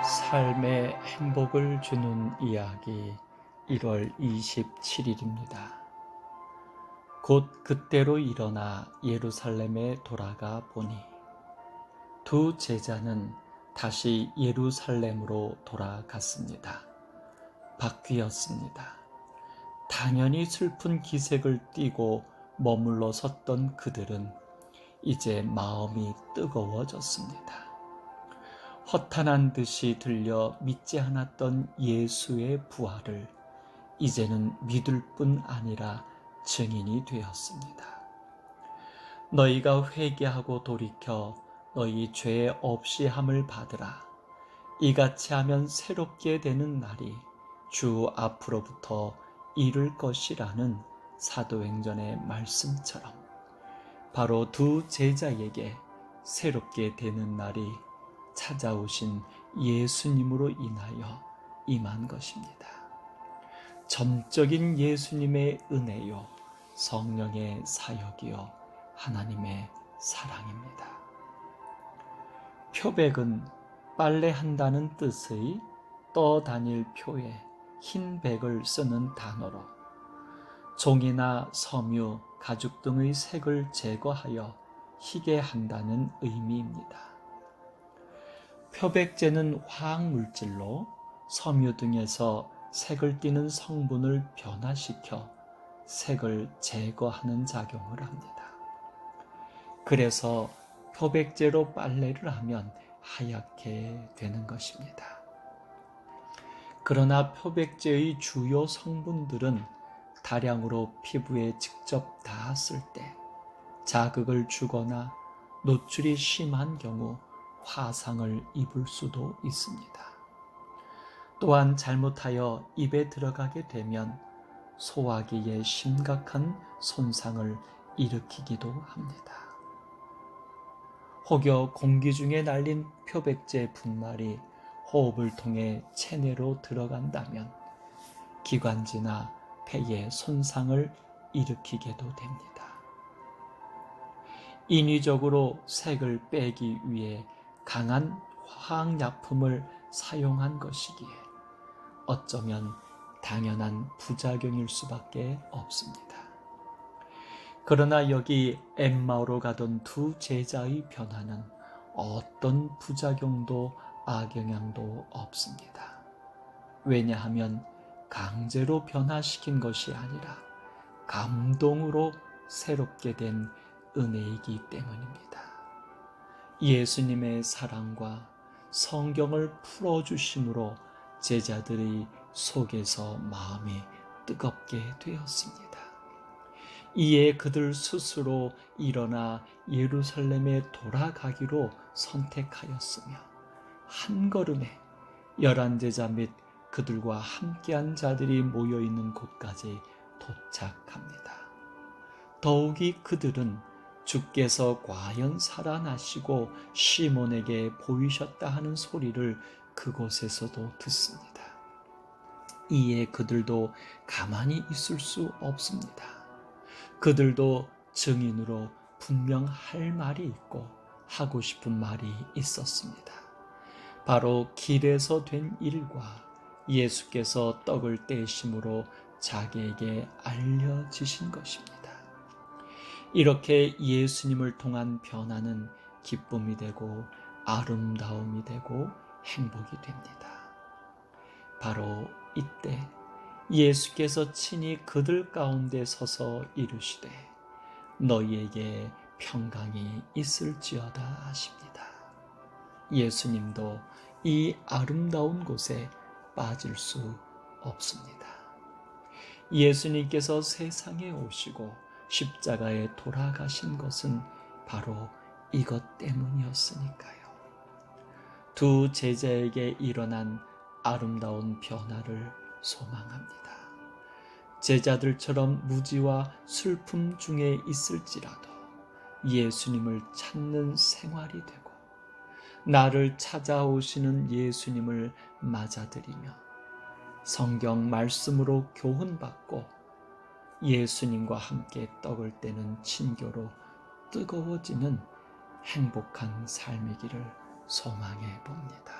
삶의 행복을 주는 이야기 1월 27일입니다. 곧 그때로 일어나 예루살렘에 돌아가 보니 두 제자는 다시 예루살렘으로 돌아갔습니다. 바뀌었습니다. 당연히 슬픈 기색을 띠고 머물러 섰던 그들은 이제 마음이 뜨거워졌습니다. 허탄한 듯이 들려 믿지 않았던 예수의 부활을 이제는 믿을 뿐 아니라 증인이 되었습니다. 너희가 회개하고 돌이켜 너희 죄 없이 함을 받으라. 이같이 하면 새롭게 되는 날이 주 앞으로부터 이를 것이라는 사도행전의 말씀처럼 바로 두 제자에게 새롭게 되는 날이 찾아오신 예수님으로 인하여 임한 것입니다. 전적인 예수님의 은혜요, 성령의 사역이요, 하나님의 사랑입니다. 표백은 빨래한다는 뜻의 떠다닐 표에 흰 백을 쓰는 단어로 종이나 섬유, 가죽 등의 색을 제거하여 희게 한다는 의미입니다. 표백제는 화학물질로 섬유 등에서 색을 띠는 성분을 변화시켜 색을 제거하는 작용을 합니다. 그래서 표백제로 빨래를 하면 하얗게 되는 것입니다. 그러나 표백제의 주요 성분들은 다량으로 피부에 직접 닿았을 때 자극을 주거나 노출이 심한 경우 화상을 입을 수도 있습니다. 또한 잘못하여 입에 들어가게 되면 소화기에 심각한 손상을 일으키기도 합니다. 혹여 공기 중에 날린 표백제 분말이 호흡을 통해 체내로 들어간다면 기관지나 폐에 손상을 일으키게도 됩니다. 인위적으로 색을 빼기 위해 강한 화학약품을 사용한 것이기에 어쩌면 당연한 부작용일 수밖에 없습니다. 그러나 여기 엠마오로 가던 두 제자의 변화는 어떤 부작용도 악영향도 없습니다. 왜냐하면 강제로 변화시킨 것이 아니라 감동으로 새롭게 된 은혜이기 때문입니다. 예수님의 사랑과 성경을 풀어주심으로 제자들의 속에서 마음이 뜨겁게 되었습니다. 이에 그들 스스로 일어나 예루살렘에 돌아가기로 선택하였으며 한 걸음에 11제자 및 그들과 함께한 자들이 모여있는 곳까지 도착합니다. 더욱이 그들은 주께서 과연 살아나시고 시몬에게 보이셨다 하는 소리를 그곳에서도 듣습니다. 이에 그들도 가만히 있을 수 없습니다. 그들도 증인으로 분명 할 말이 있고 하고 싶은 말이 있었습니다. 바로 길에서 된 일과 예수께서 떡을 떼심으로 자기에게 알려지신 것입니다. 이렇게 예수님을 통한 변화는 기쁨이 되고 아름다움이 되고 행복이 됩니다. 바로 이때 예수께서 친히 그들 가운데 서서 이르시되 너희에게 평강이 있을지어다 하십니다. 예수님도 이 아름다운 곳에 빠질 수 없습니다. 예수님께서 세상에 오시고 십자가에 돌아가신 것은 바로 이것 때문이었으니까요. 두 제자에게 일어난 아름다운 변화를 소망합니다. 제자들처럼 무지와 슬픔 중에 있을지라도 예수님을 찾는 생활이 되고 나를 찾아오시는 예수님을 맞아들이며 성경 말씀으로 교훈받고 예수님과 함께 떡을 떼는 친교로 뜨거워지는 행복한 삶이기를 소망해 봅니다.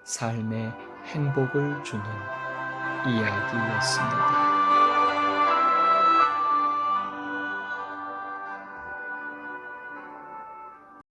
삶의 행복을 주는 이야기였습니다.